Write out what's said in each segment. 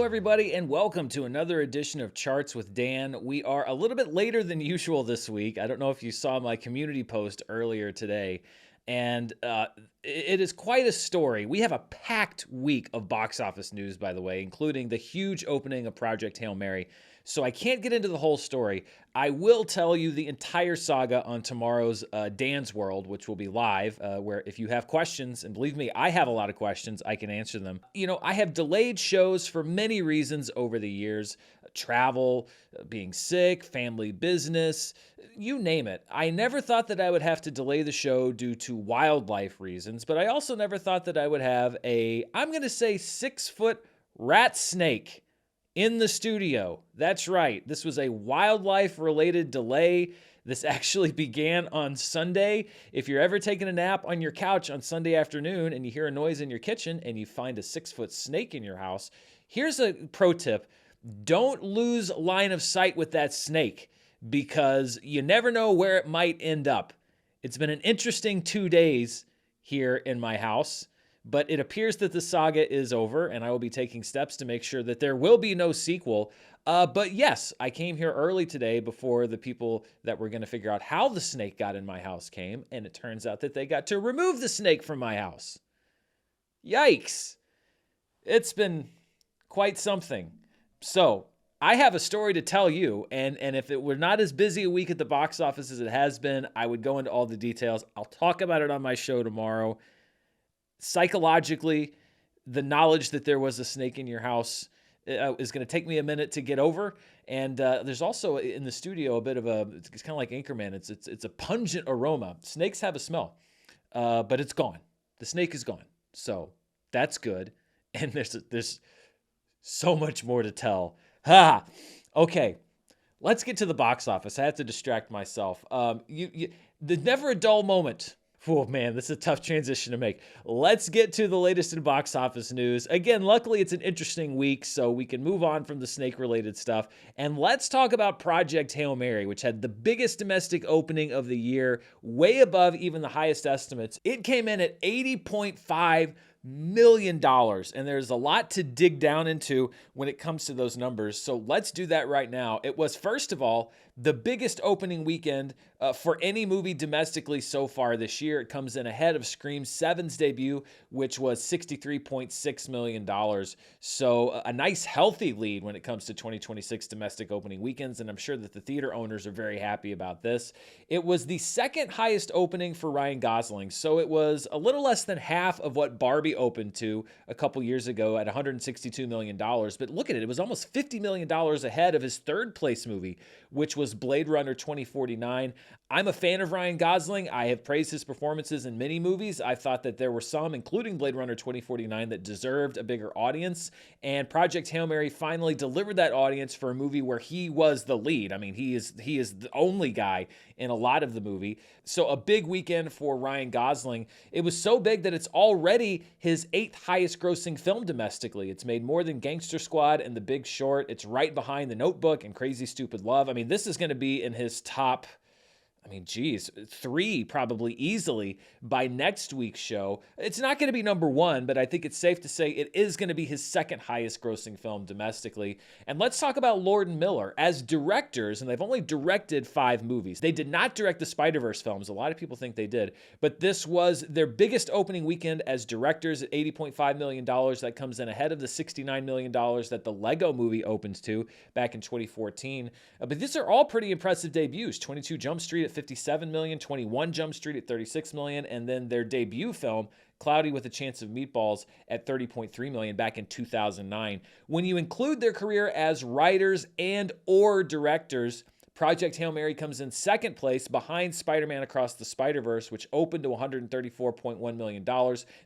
everybody, and welcome to another edition of Charts with Dan. We are a little bit later than usual this week. I don't know if you saw my community post earlier today, and it is quite a story. We have a packed week of box office news, by the way, including the huge opening of Project Hail Mary. So I can't get into the whole story. I will tell you the entire saga on tomorrow's Dan's World, which will be live, where if you have questions, and believe me, I have a lot of questions, I can answer them. You know, I have delayed shows for many reasons over the years. Travel, being sick, family business, you name it. I never thought that I would have to delay the show due to wildlife reasons, but I also never thought that I would have I'm going to say 6-foot rat snake in the studio. That's right. This was a wildlife-related delay. This actually began on Sunday. If you're ever taking a nap on your couch on Sunday afternoon and you hear a noise in your kitchen and you find a 6-foot snake in your house, here's a pro tip. Don't lose line of sight with that snake because you never know where it might end up. It's been an interesting 2 days here in my house, but it appears that the saga is over, and I will be taking steps to make sure that there will be no sequel. But yes, I came here early today before the people that were going to figure out how the snake got in my house came, and it turns out that they got to remove the snake from my house. Yikes. It's been quite something. So I have a story to tell you, and if it were not as busy a week at the box office as it has been, I would go into all the details. I'll talk about it on my show tomorrow. Psychologically, the knowledge that there was a snake in your house is going to take me a minute to get over. And there's also in the studio a bit of it's kind of like Anchorman. It's a pungent aroma. Snakes have a smell, but it's gone. The snake is gone. So that's good. And there's so much more to tell. Okay. Let's get to the box office. I have to distract myself. There's never a dull moment. Oh man, this is a tough transition to make. Let's get to the latest in box office news. Again, luckily it's an interesting week, so we can move on from the snake-related stuff. And let's talk about Project Hail Mary, which had the biggest domestic opening of the year, way above even the highest estimates. It came in at $80.5 million, and there's a lot to dig down into when it comes to those numbers. So let's do that right now. It was, first of all, the biggest opening weekend for any movie domestically so far this year. It comes in ahead of Scream 7's debut, which was $63.6 million. So a nice healthy lead when it comes to 2026 domestic opening weekends, and I'm sure that the theater owners are very happy about this. It was the second highest opening for Ryan Gosling, so it was a little less than half of what Barbie opened to a couple years ago at $162 million. But look at it, it was almost $50 million ahead of his third place movie, which was Blade Runner 2049. I'm a fan of Ryan Gosling. I have praised his performances in many movies. I thought that there were some, including Blade Runner 2049, that deserved a bigger audience. And Project Hail Mary finally delivered that audience for a movie where he was the lead. I mean, he is the only guy in a lot of the movie. So a big weekend for Ryan Gosling. It was so big that it's already his 8th highest grossing film domestically. It's made more than Gangster Squad and The Big Short. It's right behind The Notebook and Crazy Stupid Love. I mean, this is going to be in his top, 3 probably easily by next week's show. It's not going to be number 1, but I think it's safe to say it is going to be his second highest grossing film domestically. And let's talk about Lord and Miller. As directors, and they've only directed 5 movies. They did not direct the Spider-Verse films. A lot of people think they did. But this was their biggest opening weekend as directors at $80.5 million. That comes in ahead of the $69 million that the Lego movie opened to back in 2014. But these are all pretty impressive debuts. 22 Jump Street at $57 million, 21 Jump Street at $36 million, and then their debut film, Cloudy with a Chance of Meatballs, at $30.3 million back in 2009. When you include their career as writers and or directors, Project Hail Mary comes in second place behind Spider-Man Across the Spider-Verse, which opened to $134.1 million.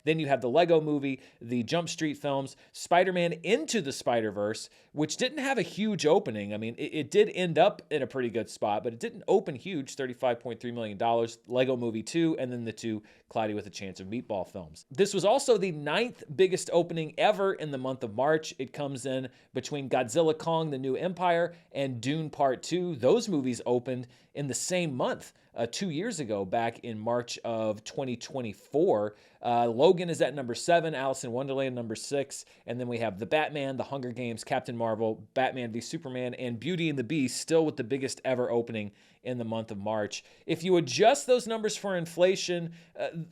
Then you have the Lego movie, the Jump Street films, Spider-Man Into the Spider-Verse, which didn't have a huge opening. I mean, it did end up in a pretty good spot, but it didn't open huge, $35.3 million. Lego movie 2, and then the 2 Cloudy with a Chance of Meatball films. This was also the 9th biggest opening ever in the month of March. It comes in between Godzilla Kong, The New Empire, and Dune Part 2. Those movies opened in the same month. 2 years ago, back in March of 2024. Logan is at number 7, Alice in Wonderland number 6, and then we have The Batman, The Hunger Games, Captain Marvel, Batman v Superman, and Beauty and the Beast, still with the biggest ever opening in the month of March. If you adjust those numbers for inflation,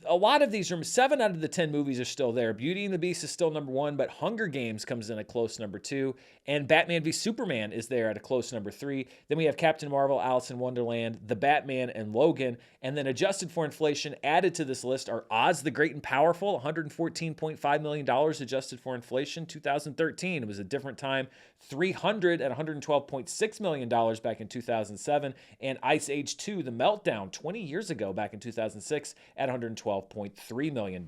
a lot of these, 7 out of the 10 movies are still there. Beauty and the Beast is still number 1, but Hunger Games comes in a close number 2, and Batman v Superman is there at a close number 3. Then we have Captain Marvel, Alice in Wonderland, The Batman, and Logan. And then adjusted for inflation, added to this list are Oz the Great and Powerful, $114.5 million adjusted for inflation. 2013, it was a different time. 300 at $112.6 million back in 2007. And Ice Age 2, The Meltdown, 20 years ago back in 2006 at $112.3 million.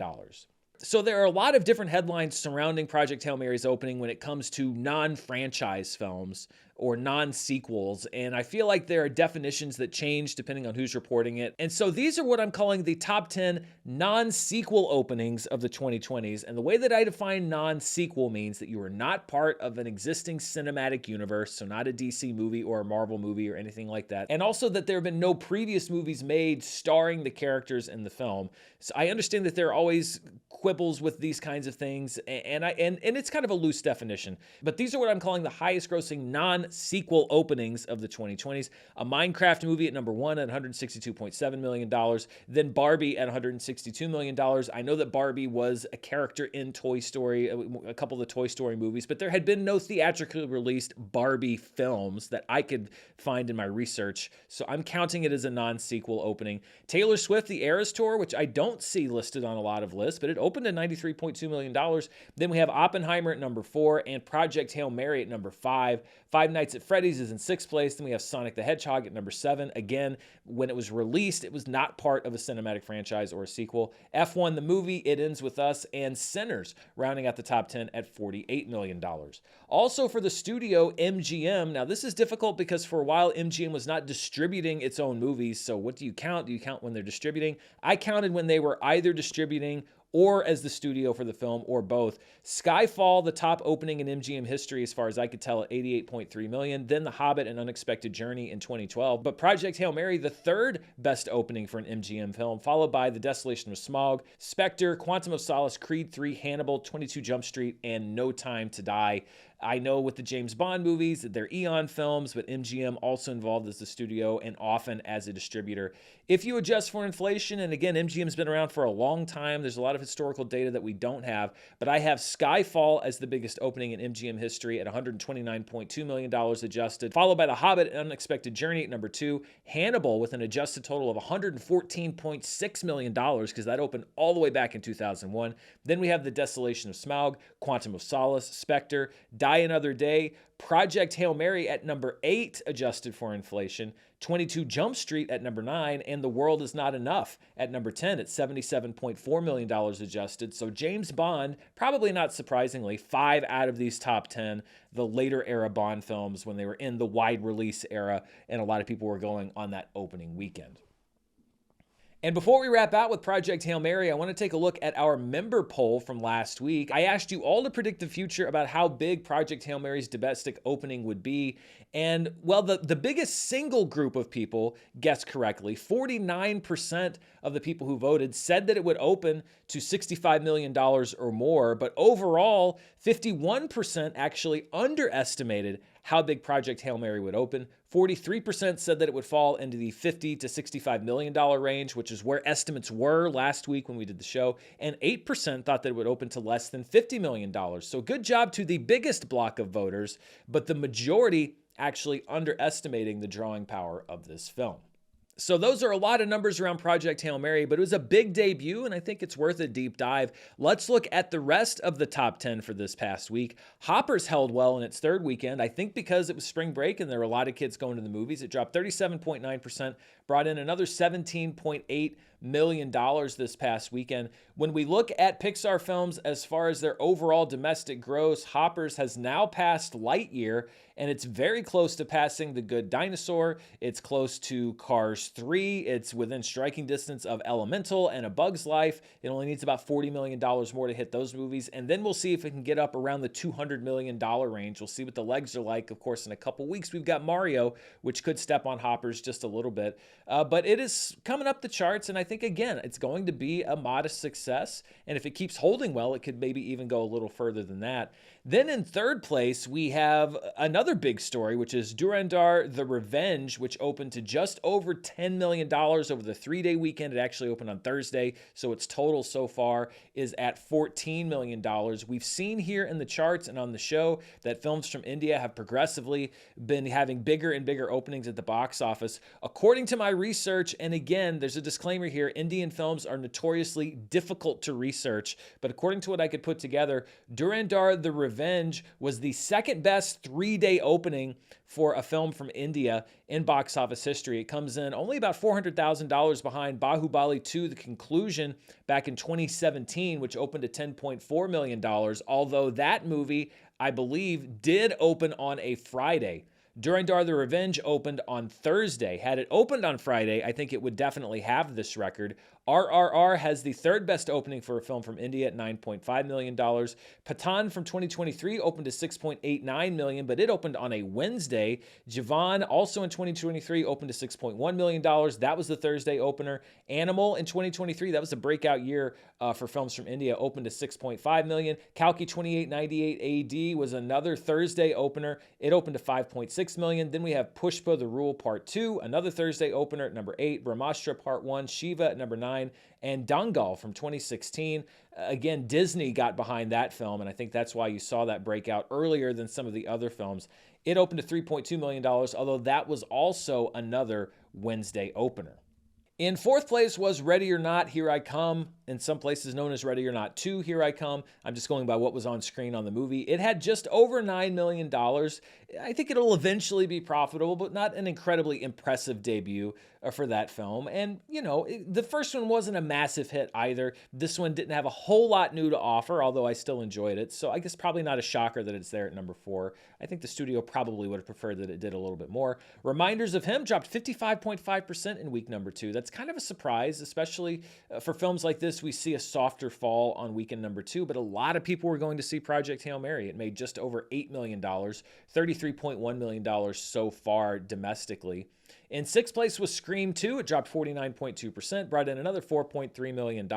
So there are a lot of different headlines surrounding Project Hail Mary's opening when it comes to non-franchise films or non-sequels, and I feel like there are definitions that change depending on who's reporting it. And so these are what I'm calling the top 10 non-sequel openings of the 2020s. And the way that I define non-sequel means that you are not part of an existing cinematic universe, so not a DC movie or a Marvel movie or anything like that. And also that there have been no previous movies made starring the characters in the film. So I understand that there are always quibbles with these kinds of things, and it's kind of a loose definition. But these are what I'm calling the highest grossing non-sequel openings of the 2020s. A Minecraft movie at number 1 at $162.7 million. Then Barbie at $162 million. I know that Barbie was a character in Toy Story, a couple of the Toy Story movies, but there had been no theatrically released Barbie films that I could find in my research. So I'm counting it as a non-sequel opening. Taylor Swift, The Eras Tour, which I don't see listed on a lot of lists, but it opened at $93.2 million. Then we have Oppenheimer at number 4 and Project Hail Mary at number 5. Five Nights at Freddy's is in 6th place. Then we have Sonic the Hedgehog at number 7. Again, when it was released, it was not part of a cinematic franchise or a sequel. F1 the movie, It Ends With Us, and Sinners rounding out the top 10 at $48 million. Also for the studio, MGM. Now this is difficult because for a while MGM was not distributing its own movies. So what do you count? Do you count when they're distributing? I counted when they were either distributing or as the studio for the film, or both. Skyfall, the top opening in MGM history as far as I could tell, at $88.3 million. Then The Hobbit, An Unexpected Journey in 2012. But Project Hail Mary, the third best opening for an MGM film, followed by The Desolation of Smaug, Spectre, Quantum of Solace, Creed 3, Hannibal, 22 Jump Street, and No Time to Die. I know with the James Bond movies that they're Eon films, but MGM also involved as the studio and often as a distributor. If you adjust for inflation, and again, MGM's been around for a long time, there's a lot of historical data that we don't have, but I have Skyfall as the biggest opening in MGM history at $129.2 million adjusted, followed by The Hobbit, An Unexpected Journey at number 2, Hannibal with an adjusted total of $114.6 million because that opened all the way back in 2001. Then we have The Desolation of Smaug, Quantum of Solace, Spectre, Die Another Day, Project Hail Mary at number 8 adjusted for inflation, 22 Jump Street at number 9, and The World Is Not Enough at number 10 at $77.4 million adjusted. So James Bond, probably not surprisingly, 5 out of these top 10, the later era Bond films when they were in the wide release era, and a lot of people were going on that opening weekend. And before we wrap out with Project Hail Mary, I want to take a look at our member poll from last week. I asked you all to predict the future about how big Project Hail Mary's domestic opening would be. And, well, the biggest single group of people guessed correctly. 49% of the people who voted said that it would open to $65 million or more. But overall, 51% actually underestimated how big Project Hail Mary would open. 43% said that it would fall into the $50 to $65 million range, which is where estimates were last week when we did the show. And 8% thought that it would open to less than $50 million. So good job to the biggest block of voters, but the majority actually underestimating the drawing power of this film. So those are a lot of numbers around Project Hail Mary, but it was a big debut, and I think it's worth a deep dive. Let's look at the rest of the top 10 for this past week. Hoppers held well in its third weekend. I think because it was spring break and there were a lot of kids going to the movies. It dropped 37.9%, brought in another $17.8 million this past weekend. When we look at Pixar films as far as their overall domestic gross, Hoppers has now passed Lightyear and it's very close to passing The Good Dinosaur. It's close to Cars 3. It's within striking distance of Elemental and A Bug's Life. It only needs about $40 million more to hit those movies, and then we'll see if it can get up around the $200 million range. We'll see what the legs are like. Of course, in a couple weeks, we've got Mario, which could step on hoppers just a little bit, but it is coming up the charts, and I think, again, it's going to be a modest success, and if it keeps holding well, it could maybe even go a little further than that. Then in third place, we have another big story, which is Dhurandhar: The Revenge, which opened to just over $10 million over the 3-day weekend. It actually opened on Thursday, so its total so far is at $14 million. We've seen here in the charts and on the show that films from India have progressively been having bigger and bigger openings at the box office. According to my research, and again, there's a disclaimer here, Indian films are notoriously difficult to research, but according to what I could put together, Dhurandhar: The Revenge was the second best 3-day opening for a film from India in box office history. It comes in only about $400,000 behind Bahubali 2: The Conclusion back in 2017, which opened at $10.4 million, although that movie, I believe, did open on a Friday. Dhurandhar: The Revenge opened on Thursday. Had it opened on Friday, I think it would definitely have this record. RRR has the third best opening for a film from India at $9.5 million. Pathan from 2023 opened to $6.89 million, but it opened on a Wednesday. Javan, also in 2023, opened to $6.1 million. That was the Thursday opener. Animal in 2023, that was a breakout year for films from India, opened to $6.5 million. Kalki 2898 AD was another Thursday opener. It opened to $5.6 million. Then we have Pushpa: The Rule Part 2, another Thursday opener at number 8. Brahmastra Part 1, Shiva at number 9. And Dangal from 2016. Again, Disney got behind that film, and I think that's why you saw that breakout earlier than some of the other films. It opened to $3.2 million, although that was also another Wednesday opener. In fourth place was Ready or Not, Here I Come, in some places known as Ready or Not 2, Here I Come. I'm just going by what was on screen on the movie. It had just over $9 million. I think it'll eventually be profitable, but not an incredibly impressive debut for that film. And, the first one wasn't a massive hit either. This one didn't have a whole lot new to offer, although I still enjoyed it. So I guess probably not a shocker that it's there at number 4. I think the studio probably would have preferred that it did a little bit more. Reminders of Him dropped 55.5% in week number 2. That's kind of a surprise, especially for films like this. We see a softer fall on weekend number 2, but a lot of people were going to see Project Hail Mary. It made just over $8 million, $33.1 million so far domestically. In sixth place was Scream 2. It dropped 49.2%, brought in another $4.3 million.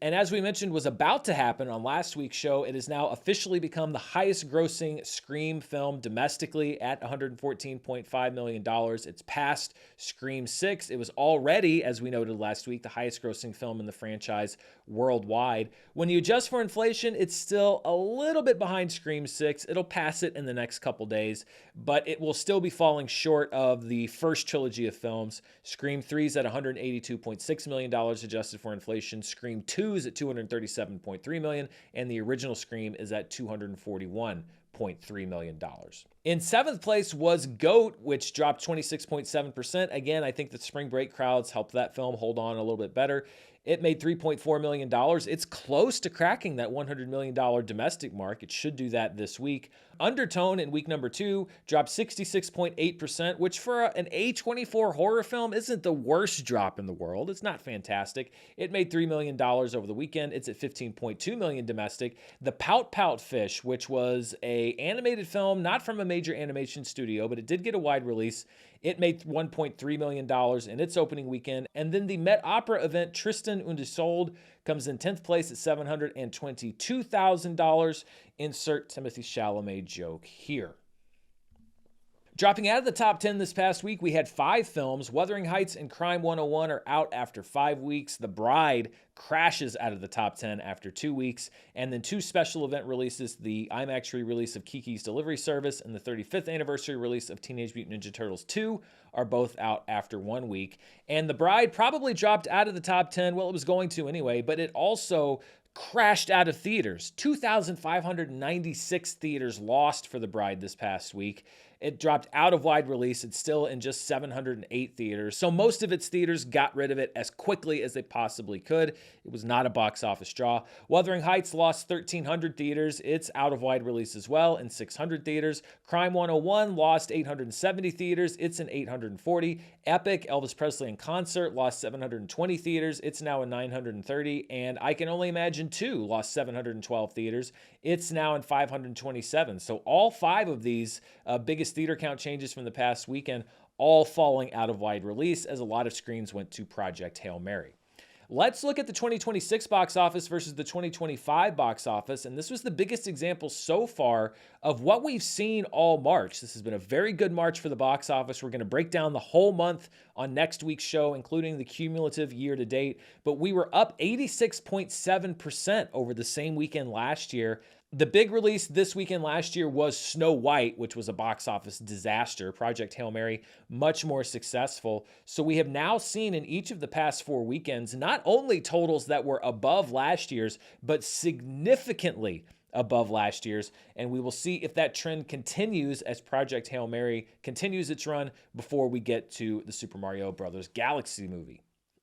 And as we mentioned was about to happen on last week's show, it has now officially become the highest grossing Scream film domestically at $114.5 million. It's passed Scream 6. It was already, as we noted last week, the highest grossing film in the franchise worldwide. When you adjust for inflation, it's still a little bit behind Scream 6. It'll pass it in the next couple days, but it will still be falling short of the first trilogy of films. Scream 3 is at $182.6 million adjusted for inflation. Scream 2 is at $237.3 million, and the original Scream is at $241.3 million. In seventh place was GOAT, which dropped 26.7%. Again, I think the spring break crowds helped that film hold on a little bit better. It made $3.4 million. It's close to cracking that $100 million domestic mark. It should do that this week. Undertone in week number 2 dropped 66.8%, which for an A24 horror film isn't the worst drop in the world. It's not fantastic. It made $3 million over the weekend. It's at $15.2 million domestic. The Pout Pout Fish, which was an animated film, not from a major animation studio, but it did get a wide release. It made $1.3 million in its opening weekend. And then the Met Opera event, Tristan und Isolde, comes in 10th place at $722,000. Insert Timothée Chalamet joke here. Dropping out of the top 10 this past week, we had 5 films. Wuthering Heights and Crime 101 are out after 5 weeks. The Bride crashes out of the top 10 after 2 weeks. And then 2 special event releases, the IMAX re-release of Kiki's Delivery Service and the 35th anniversary release of Teenage Mutant Ninja Turtles 2 are both out after 1 week. And The Bride probably dropped out of the top 10. Well, it was going to anyway, but it also crashed out of theaters. 2,596 theaters lost for The Bride this past week. It dropped out of wide release. It's still in just 708 theaters. So most of its theaters got rid of it as quickly as they possibly could. It was not a box office draw. Wuthering Heights lost 1,300 theaters. It's out of wide release as well in 600 theaters. Crime 101 lost 870 theaters. It's in 840. Epic, Elvis Presley in Concert, lost 720 theaters. It's now in 930. And I Can Only Imagine 2 lost 712 theaters. It's now in 527. So all 5 of these biggest theater count changes from the past weekend, all falling out of wide release as a lot of screens went to Project Hail Mary. Let's look at the 2026 box office versus the 2025 box office, and this was the biggest example so far of what we've seen all March. This has been a very good March for the box office. We're going to break down the whole month on next week's show, including the cumulative year to date, but we were up 86.7% over the same weekend last year. The big release this weekend last year was Snow White, which was a box office disaster. Project Hail Mary, much more successful. So we have now seen in each of the past 4 weekends, not only totals that were above last year's, but significantly above last year's. And we will see if that trend continues as Project Hail Mary continues its run before we get to the Super Mario Bros. Galaxy movie.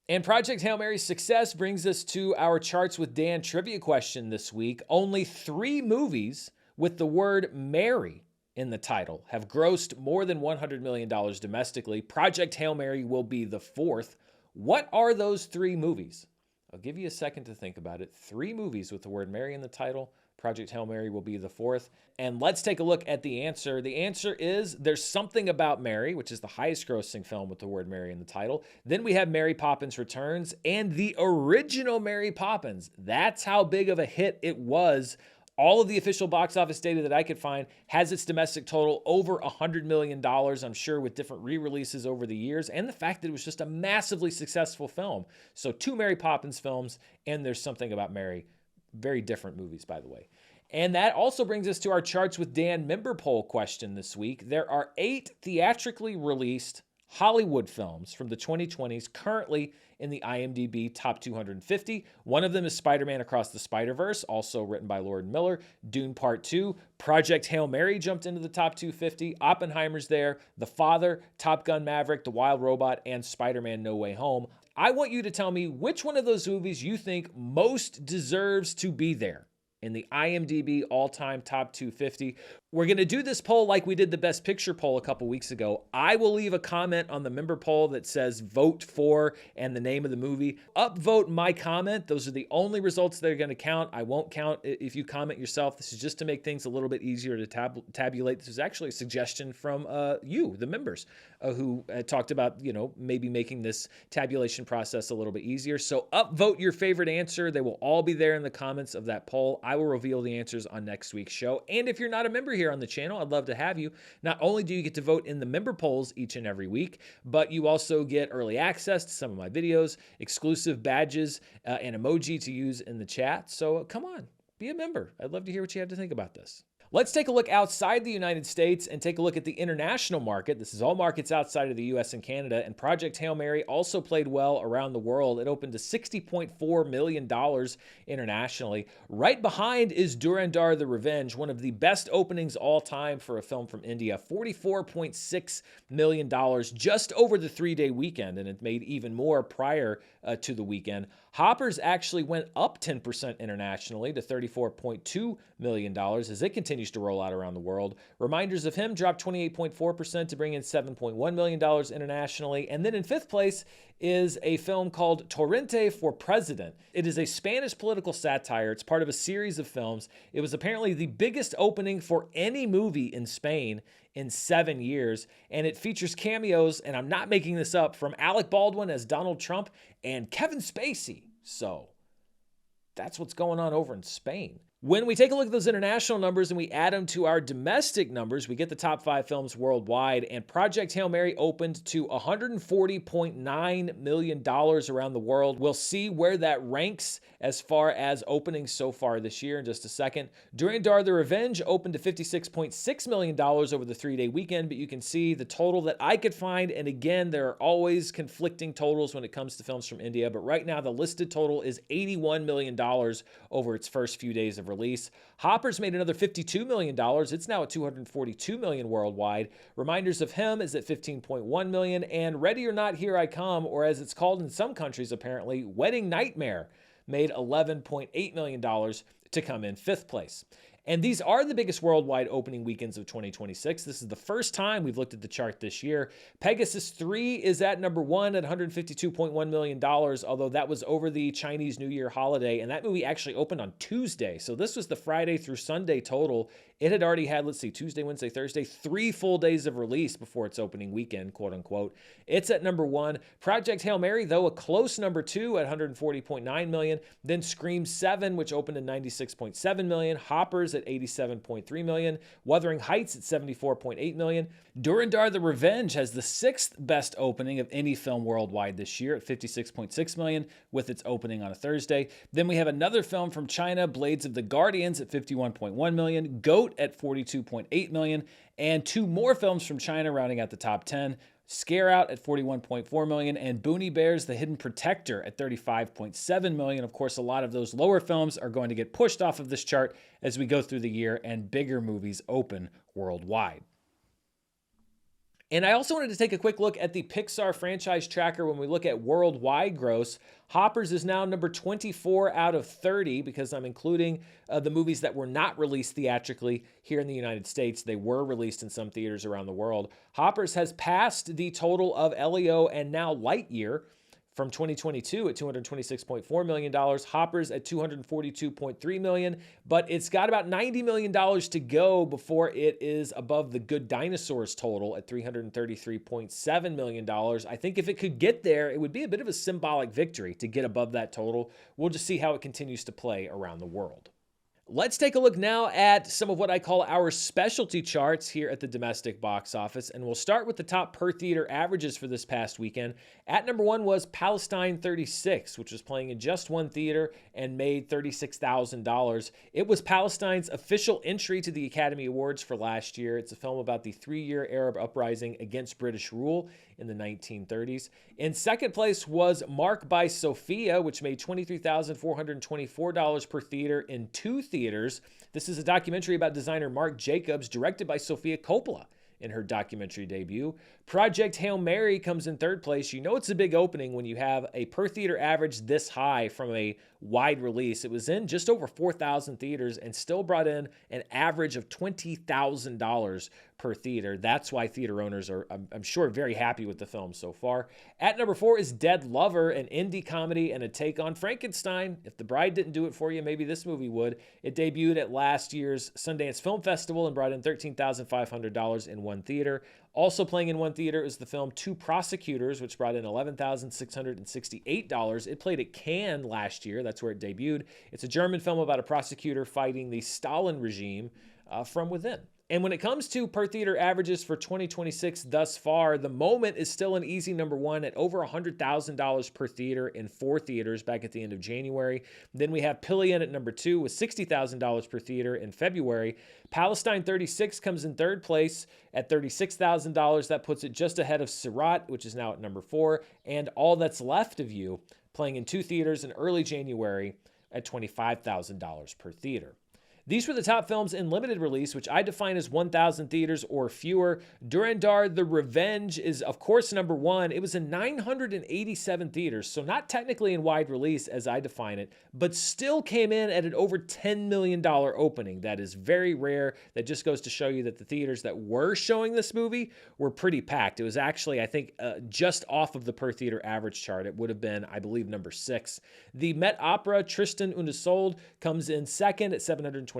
And Project Hail Mary's success brings us to our Charts with Dan trivia question this week. Only 3 movies with the word Mary in the title have grossed more than $100 million domestically. Project Hail Mary will be the 4th. What are those 3 movies? I'll give you a second to think about it. 3 movies with the word Mary in the title. Project Hail Mary will be the 4th. And let's take a look at the answer. The answer is There's Something About Mary, which is the highest grossing film with the word Mary in the title. Then we have Mary Poppins Returns and the original Mary Poppins. That's how big of a hit it was. All of the official box office data that I could find has its domestic total over $100 million, I'm sure, with different re-releases over the years, and the fact that it was just a massively successful film. So 2 Mary Poppins films, and There's Something About Mary. Very different movies, by the way. And that also brings us to our Charts with Dan member poll question this week. There are 8 theatrically released Hollywood films from the 2020s currently in the IMDb Top 250. One of them is Spider-Man Across the Spider-Verse, also written by Lord Miller. Dune Part 2. Project Hail Mary jumped into the Top 250. Oppenheimer's there. The Father, Top Gun Maverick, The Wild Robot, and Spider-Man No Way Home. I want you to tell me which one of those movies you think most deserves to be there in the IMDb all-time Top 250. We're going to do this poll like we did the Best Picture poll a couple weeks ago. I will leave a comment on the member poll that says vote for and the name of the movie. Upvote my comment. Those are the only results that are going to count. I won't count if you comment yourself. This is just to make things a little bit easier to tabulate. This is actually a suggestion from you, the members, who talked about, maybe making this tabulation process a little bit easier. So upvote your favorite answer. They will all be there in the comments of that poll. I will reveal the answers on next week's show. And if you're not a member here on the channel, I'd love to have you. Not only do you get to vote in the member polls each and every week, but you also get early access to some of my videos, exclusive badges, and emoji to use in the chat. So come on, be a member. I'd love to hear what you have to think about this. Let's take a look outside the United States and take a look at the international market. This is all markets outside of the US and Canada, and Project Hail Mary also played well around the world. It opened to $60.4 million internationally. Right behind is Dhurandhar the Revenge, one of the best openings all time for a film from India. $44.6 million just over the 3-day weekend, and it made even more prior to the weekend. Hoppers actually went up 10% internationally to $34.2 million as it continues to roll out around the world. Reminders of Him dropped 28.4% to bring in $7.1 million internationally. And then in 5th place is a film called Torrente for President. It is a Spanish political satire. It's part of a series of films. It was apparently the biggest opening for any movie in Spain in 7 years, and it features cameos, and I'm not making this up, from Alec Baldwin as Donald Trump and Kevin Spacey. So that's what's going on over in Spain. When we take a look at those international numbers and we add them to our domestic numbers, we get the top 5 films worldwide, and Project Hail Mary opened to $140.9 million around the world. We'll see where that ranks as far as openings so far this year in just a second. Dhurandhar the Revenge opened to $56.6 million over the 3-day weekend, but you can see the total that I could find, and again, there are always conflicting totals when it comes to films from India, but right now the listed total is $81 million over its first few days of release. Hopper's made another $52 million. It's now at $242 million worldwide. Reminders of Him is at $15.1 million. And Ready or Not, Here I Come, or as it's called in some countries apparently, Wedding Nightmare, made $11.8 million to come in 5th place. And these are the biggest worldwide opening weekends of 2026. This is the first time we've looked at the chart this year. Pegasus 3 is at number 1 at $152.1 million, although that was over the Chinese New Year holiday, and that movie actually opened on Tuesday. So this was the Friday through Sunday total. It had already had, let's see, Tuesday, Wednesday, Thursday, 3 full days of release before its opening weekend, quote unquote. It's at number 1. Project Hail Mary, though, a close number 2 at $140.9 million. Then Scream 7, which opened at $96.7 million. Hoppers at $87.3 million. Wuthering Heights at $74.8 million. Dhurandhar: The Revenge has the 6th best opening of any film worldwide this year at $56.6 million, with its opening on a Thursday. Then we have another film from China, Blades of the Guardians, at $51.1 million. Goat at $42.8 million. And 2 more films from China rounding out the top 10. Scare Out at $41.4 million, and Boonie Bears: The Hidden Protector at $35.7 million. Of course, a lot of those lower films are going to get pushed off of this chart as we go through the year and bigger movies open worldwide. And I also wanted to take a quick look at the Pixar franchise tracker when we look at worldwide gross. Hoppers is now number 24 out of 30 because I'm including the movies that were not released theatrically here in the United States. They were released in some theaters around the world. Hoppers has passed the total of Leo and now Lightyear from 2022 at $226.4 million. Hoppers at $242.3 million, but it's got about $90 million to go before it is above the Good Dinosaurs total at $333.7 million. I think if it could get there, it would be a bit of a symbolic victory to get above that total. We'll just see how it continues to play around the world. Let's take a look now at some of what I call our specialty charts here at the domestic box office, and we'll start with the top per theater averages for this past weekend. At number 1 was Palestine 36, which was playing in just one theater and made $36,000. It was Palestine's official entry to the Academy Awards for last year. It's a film about the 3-year Arab uprising against British rule in the 1930s. In second place was Mark by Sophia, which made $23,424 per theater in 2 theaters. This is a documentary about designer Marc Jacobs, directed by Sofia Coppola in her documentary debut. Project Hail Mary comes in third place. You know it's a big opening when you have a per theater average this high from a wide release. It was in just over 4,000 theaters and still brought in an average of $20,000 per theater. That's why theater owners are, I'm sure, very happy with the film so far. At number 4 is Dead Lover, an indie comedy and a take on Frankenstein. If The Bride didn't do it for you, maybe this movie would. It debuted at last year's Sundance Film Festival and brought in $13,500 in one theater. Also playing in one theater is the film Two Prosecutors, which brought in $11,668. It played at Cannes last year. That's where it debuted. It's a German film about a prosecutor fighting the Stalin regime from within. And when it comes to per theater averages for 2026 thus far, The Moment is still an easy number 1 at over $100,000 per theater in 4 theaters back at the end of January. Then we have Pillion at number 2 with $60,000 per theater in February. Palestine 36 comes in third place at $36,000. That puts it just ahead of Sirat, which is now at number 4. And All That's Left of You, playing in 2 theaters in early January at $25,000 per theater. These were the top films in limited release, which I define as 1,000 theaters or fewer. Dhurandhar: The Revenge is, of course, number 1. It was in 987 theaters, so not technically in wide release as I define it, but still came in at an over $10 million opening. That is very rare. That just goes to show you that the theaters that were showing this movie were pretty packed. It was actually, I think, just off of the per theater average chart. It would have been, I believe, number 6. The Met Opera Tristan und Isolde comes in second at $722,000.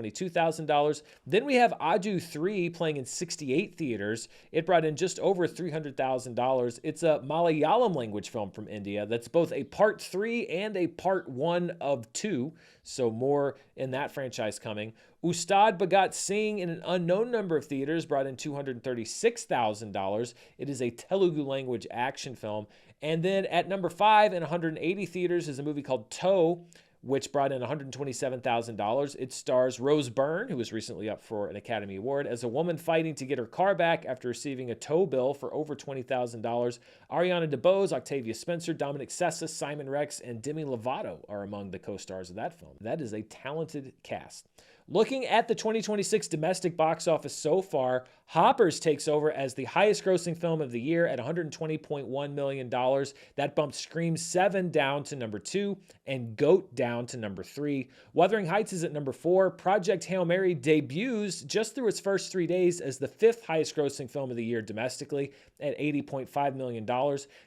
Then we have Adu 3 playing in 68 theaters. It brought in just over $300,000. It's a Malayalam language film from India that's both a part 3 and a part 1 of 2. So more in that franchise coming. Ustad Bhagat Singh in an unknown number of theaters brought in $236,000. It is a Telugu language action film. And then at number 5 in 180 theaters is a movie called Toe, which brought in $127,000. It stars Rose Byrne, who was recently up for an Academy Award, as a woman fighting to get her car back after receiving a tow bill for over $20,000. Ariana DeBose, Octavia Spencer, Dominic Sessa, Simon Rex, and Demi Lovato are among the co-stars of that film. That is a talented cast. Looking at the 2026 domestic box office so far, Hoppers takes over as the highest grossing film of the year at $120.1 million. That bumped Scream 7 down to number 2 and Goat down to number 3. Wuthering Heights is at number 4. Project Hail Mary debuts just through its first 3 days as the 5th highest grossing film of the year domestically at $80.5 million.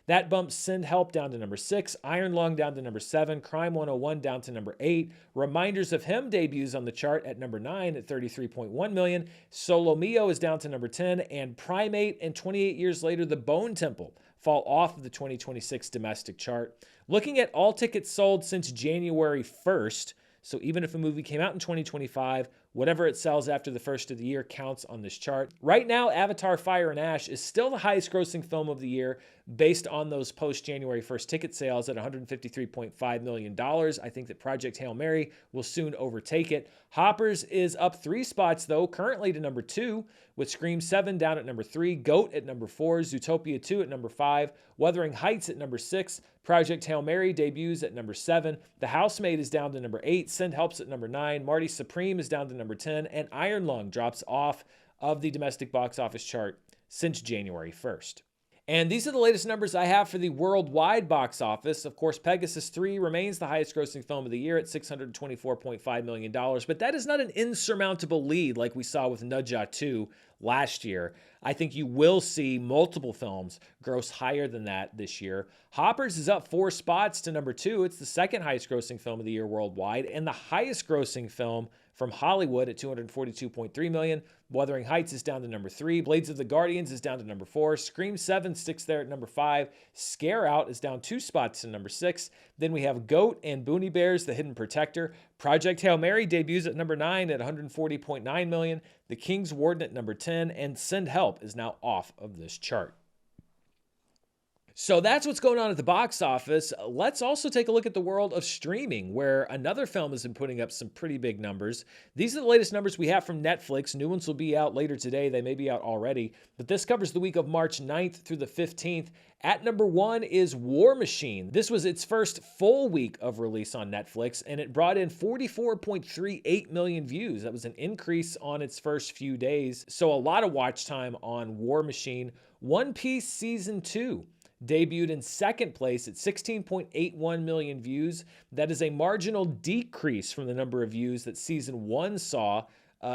That bumps Send Help down to number 6, Iron Lung down to number 7, Crime 101 down to number 8. Reminders of Him debuts on the chart at number 9 at $33.1 million. Solo Mio is down to number 10, and Primate and 28 Years Later, The Bone Temple fall off of the 2026 domestic chart. Looking at all tickets sold since January 1st, so even if a movie came out in 2025, whatever it sells after the first of the year counts on this chart. Right now, Avatar Fire and Ash is still the highest grossing film of the year based on those post-January 1st ticket sales at $153.5 million. I think that Project Hail Mary will soon overtake it. Hoppers is up 3 spots, though, currently to number 2, with Scream 7 down at number 3, Goat at number 4, Zootopia 2 at number 5, Wuthering Heights at number 6, Project Hail Mary debuts at number 7, The Housemaid is down to number 8, Send Helps at number 9, Marty Supreme is down to number 10, and Iron Lung drops off of the domestic box office chart since January 1st. And these are the latest numbers I have for the worldwide box office. Of course, Pegasus 3 remains the highest grossing film of the year at $624.5 million, but that is not an insurmountable lead like we saw with Nudja 2 last year. I think you will see multiple films gross higher than that this year. Hoppers is up 4 spots to number 2. It's the second highest grossing film of the year worldwide and the highest grossing film from Hollywood at $242.3 million. Wuthering Heights is down to number 3. Blades of the Guardians is down to number 4. Scream 7 sticks there at number 5. Scare Out is down 2 spots to number 6. Then we have Goat and Boonie Bears, The Hidden Protector. Project Hail Mary debuts at number 9 at $140.9 million. The King's Warden at number 10. And Send Help is now off of this chart. So that's what's going on at the box office. Let's also take a look at the world of streaming, where another film has been putting up some pretty big numbers. These are the latest numbers we have from Netflix. New ones will be out later today. They may be out already, but this covers the week of March 9th through the 15th. At number 1 is War Machine. This was its first full week of release on Netflix, and it brought in 44.38 million views. That was an increase on its first few days. So a lot of watch time on War Machine. One Piece Season 2 debuted in second place at 16.81 million views. That is a marginal decrease from the number of views that Season 1 saw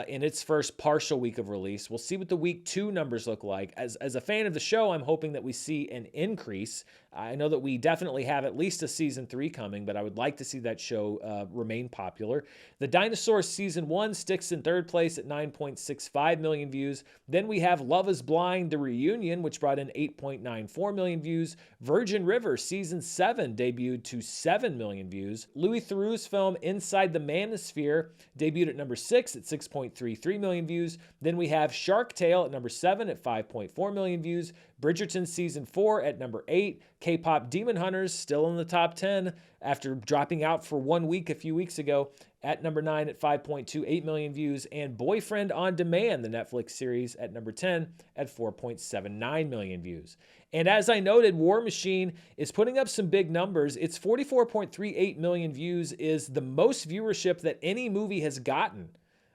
in its first partial week of release. We'll see what the week 2 numbers look like. As a fan of the show, I'm hoping that we see an increase. I know that we definitely have at least a Season 3 coming, but I would like to see that show remain popular. The Dinosaurs Season 1 sticks in third place at 9.65 million views. Then we have Love is Blind, The Reunion, which brought in 8.94 million views. Virgin River Season 7 debuted to 7 million views. Louis Theroux's film Inside the Manosphere debuted at number 6 at 6.33 million views. Then we have Shark Tale at number 7 at 5.4 million views. Bridgerton Season 4 at number 8. K-pop Demon Hunters still in the top 10 after dropping out for 1 week a few weeks ago at number 9 at 5.28 million views. And Boyfriend on Demand, the Netflix series, at number 10 at 4.79 million views. And as I noted, War Machine is putting up some big numbers. Its 44.38 million views is the most viewership that any movie has gotten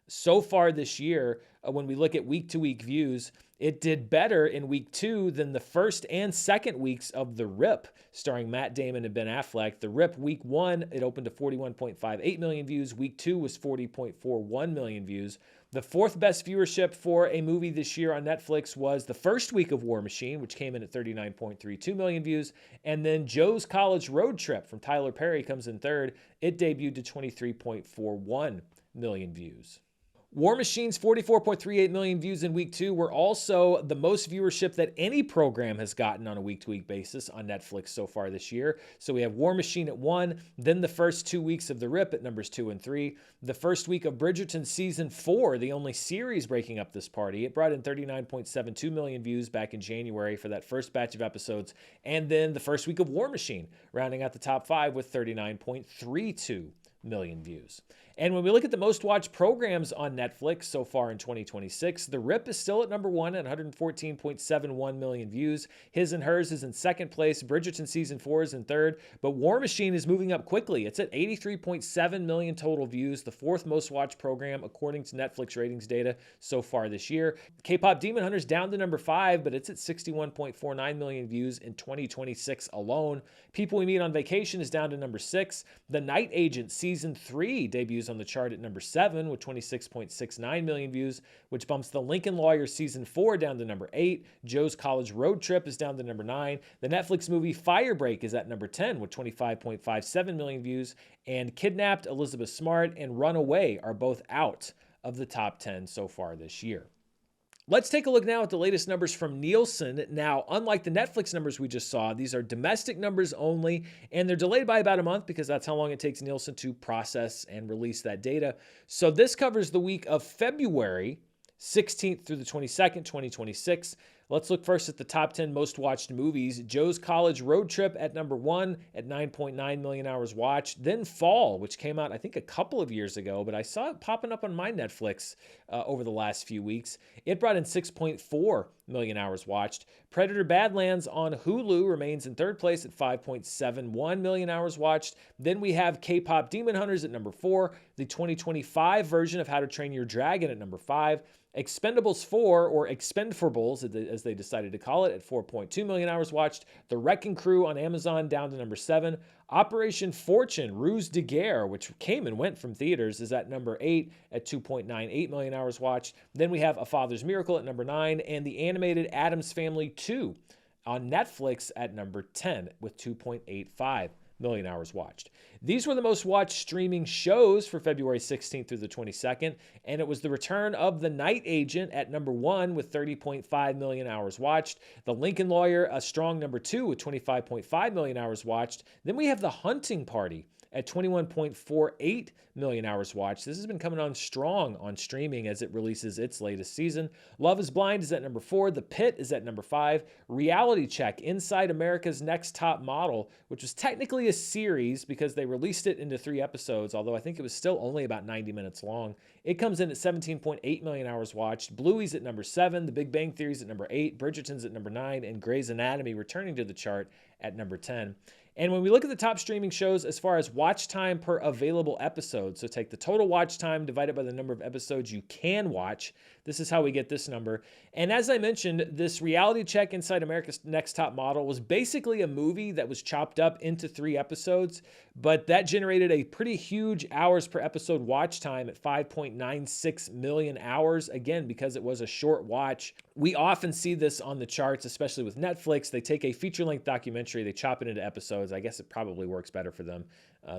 so far this year. When we look at week-to-week views, it did better in week 2 than the first and second weeks of The Rip, starring Matt Damon and Ben Affleck. The Rip, week 1, it opened to 41.58 million views. Week 2 was 40.41 million views. The 4th best viewership for a movie this year on Netflix was the first week of War Machine, which came in at 39.32 million views. And then Joe's College Road Trip from Tyler Perry comes in third. It debuted to 23.41 million views. War Machine's 44.38 million views in week 2 were also the most viewership that any program has gotten on a week-to-week basis on Netflix so far this year. So we have War Machine at 1, then the first 2 weeks of The Rip at numbers 2 and 3. The first week of Bridgerton Season 4, the only series breaking up this party, it brought in 39.72 million views back in January for that first batch of episodes. And then the first week of War Machine, rounding out the top 5 with 39.32 million views. And when we look at the most watched programs on Netflix so far in 2026, The Rip is still at number one at 114.71 million views. His and Hers is in second place. Bridgerton Season 4 is in third. But War Machine is moving up quickly. It's at 83.7 million total views, the fourth most watched program according to Netflix ratings data so far this year. K-Pop Demon Hunters down to number 5, but it's at 61.49 million views in 2026 alone. People We Meet on Vacation is down to number 6. The Night Agent Season 3 debuts on the chart at number 7 with 26.69 million views, which bumps The Lincoln Lawyer Season 4 down to number 8. Joe's College Road Trip is down to number 9. The Netflix movie Firebreak is at number 10 with 25.57 million views. And Kidnapped, Elizabeth Smart, and Runaway are both out of the top 10 so far this year. Let's take a look now at the latest numbers from Nielsen. Now, unlike the Netflix numbers we just saw, these are domestic numbers only, and they're delayed by about a month because that's how long it takes Nielsen to process and release that data. So this covers the week of February 16th through the 22nd, 2026. Let's look first at the top 10 most watched movies. Joe's College Road Trip at number 1 at 9.9 million hours watched. Then Fall, which came out, I think, a couple of years ago, but I saw it popping up on my Netflix over the last few weeks. It brought in 6.4 million hours watched. Predator Badlands on Hulu remains in third place at 5.71 million hours watched. Then we have K-Pop Demon Hunters at number 4. The 2025 version of How to Train Your Dragon at number 5. Expendables 4, or Expendables as they decided to call it, at 4.2 million hours watched. The Wrecking Crew on Amazon down to number 7. Operation Fortune, Ruse de Guerre, which came and went from theaters, is at number 8 at 2.98 million hours watched. Then we have A Father's Miracle at number 9, and the animated Addams Family 2 on Netflix at number 10 with 2.85 million hours watched. These were the most watched streaming shows for February 16th through the 22nd, and it was the return of The Night Agent at number 1 with 30.5 million hours watched. The Lincoln Lawyer, a strong number 2 with 25.5 million hours watched. Then we have The Hunting Party at 21.48 million hours watched. This has been coming on strong on streaming as it releases its latest season. Love is Blind is at number 4. The Pit is at number 5. Reality Check, Inside America's Next Top Model, which was technically a series because they released it into 3 episodes, although I think it was still only about 90 minutes long. It comes in at 17.8 million hours watched. Bluey's at number 7. The Big Bang Theory's at number 8. Bridgerton's at number 9. And Grey's Anatomy returning to the chart at number 10. And when we look at the top streaming shows as far as watch time per available episode, so take the total watch time divided by the number of episodes you can watch, this is how we get this number. And as I mentioned, this Reality Check Inside America's Next Top Model was basically a movie that was chopped up into 3 episodes, but that generated a pretty huge hours per episode watch time at 5.96 million hours, again, because it was a short watch. We often see this on the charts, especially with Netflix. They take a feature-length documentary, they chop it into episodes. I guess it probably works better for them.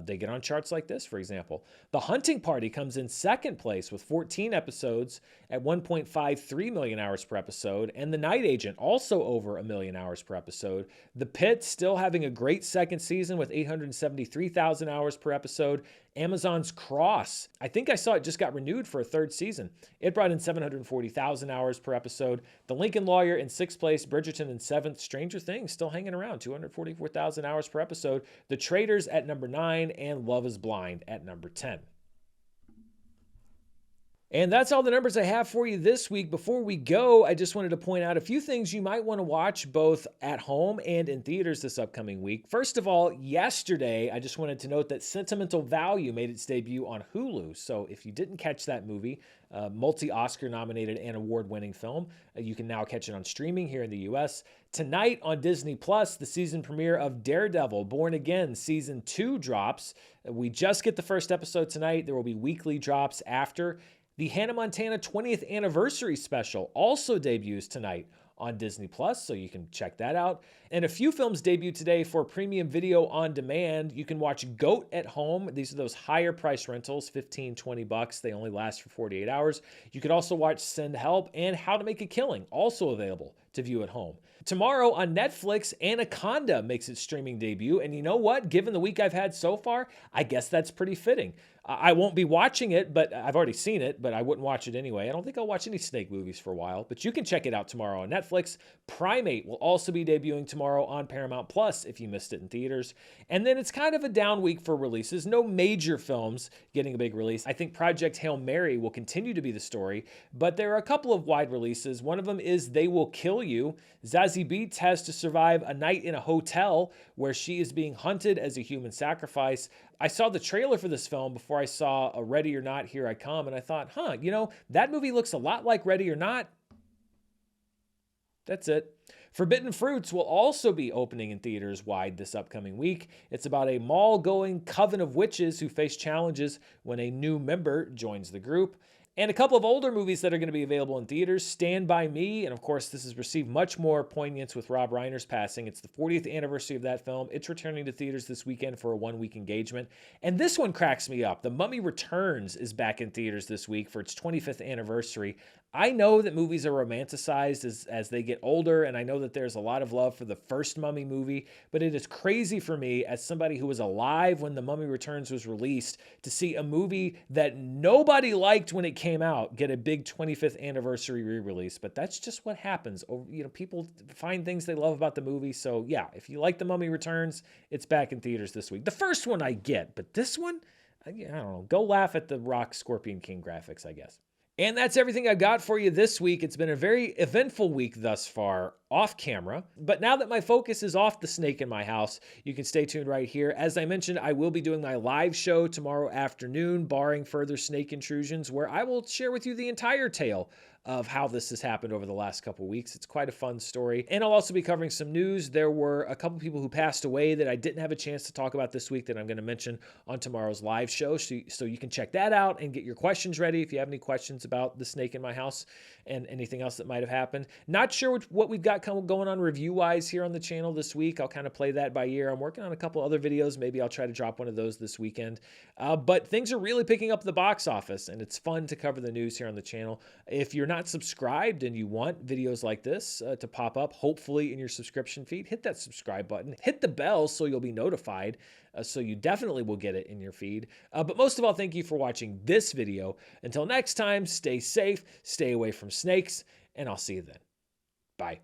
They get on charts like this, for example. The Hunting Party comes in second place with 14 episodes at 1.53 million hours per episode, and The Night Agent also over a million hours per episode. The Pit still having a great second season with 873,000 hours per episode. Amazon's Cross, I think I saw it just got renewed for a 3rd season. It brought in 740,000 hours per episode. The Lincoln Lawyer in 6th place, Bridgerton in 7th. Stranger Things still hanging around, 244,000 hours per episode. The Traitors at number 9, and Love is Blind at number 10. And that's all the numbers I have for you this week. Before we go, I just wanted to point out a few things you might want to watch both at home and in theaters this upcoming week. First of all, yesterday, I just wanted to note that Sentimental Value made its debut on Hulu. So if you didn't catch that movie, multi-Oscar nominated and award-winning film, you can now catch it on streaming here in the U.S. Tonight on Disney Plus, the season premiere of Daredevil Born Again Season 2 drops. We just get the first episode tonight. There will be weekly drops after. The Hannah Montana 20th Anniversary Special also debuts tonight on Disney Plus, so you can check that out. And a few films debut today for premium video on demand. You can watch Goat at home. These are those higher price rentals, $15-20. They only last for 48 hours. You could also watch Send Help and How to Make a Killing, also available to view at home. Tomorrow on Netflix, Anaconda makes its streaming debut. And you know what? Given the week I've had so far, I guess that's pretty fitting. I won't be watching it, but I've already seen it, but I wouldn't watch it anyway. I don't think I'll watch any snake movies for a while, but you can check it out tomorrow on Netflix. Primate will also be debuting tomorrow on Paramount Plus if you missed it in theaters. And then it's kind of a down week for releases. No major films getting a big release. I think Project Hail Mary will continue to be the story, but there are a couple of wide releases. One of them is They Will Kill You. Zazie Beetz has to survive a night in a hotel where she is being hunted as a human sacrifice. I saw the trailer for this film before I saw a Ready or Not, Here I Come, and I thought, that movie looks a lot like Ready or Not. That's it. Forbidden Fruits will also be opening in theaters wide this upcoming week. It's about a mall-going coven of witches who face challenges when a new member joins the group. And a couple of older movies that are going to be available in theaters, Stand By Me, and of course this has received much more poignance with Rob Reiner's passing. It's the 40th anniversary of that film. It's returning to theaters this weekend for a one-week engagement. And this one cracks me up. The Mummy Returns is back in theaters this week for its 25th anniversary. I know that movies are romanticized as they get older, and I know that there's a lot of love for the first Mummy movie, but it is crazy for me, as somebody who was alive when The Mummy Returns was released, to see a movie that nobody liked when it came out get a big 25th anniversary re-release. But that's just what happens. People find things they love about the movie. So yeah, if you like The Mummy Returns, it's back in theaters this week. The first one I get, but this one, I don't know. Go laugh at the Rock Scorpion King graphics, I guess. And that's everything I've got for you this week. It's been a very eventful week thus far, off camera. But now that my focus is off the snake in my house, you can stay tuned right here. As I mentioned, I will be doing my live show tomorrow afternoon, barring further snake intrusions, where I will share with you the entire tale of how this has happened over the last couple weeks. It's quite a fun story. And I'll also be covering some news. There were a couple people who passed away that I didn't have a chance to talk about this week that I'm going to mention on tomorrow's live show. So you can check that out and get your questions ready if you have any questions about the snake in my house and anything else that might have happened. Not sure what we've got going on review-wise here on the channel this week. I'll kind of play that by ear. I'm working on a couple other videos. Maybe I'll try to drop one of those this weekend. But things are really picking up the box office, and it's fun to cover the news here on the channel. If you're not subscribed and you want videos like this to pop up, hopefully in your subscription feed, hit that subscribe button. Hit the bell so you'll be notified, so you definitely will get it in your feed. But most of all, thank you for watching this video. Until next time, stay safe, stay away from snakes, and I'll see you then. Bye.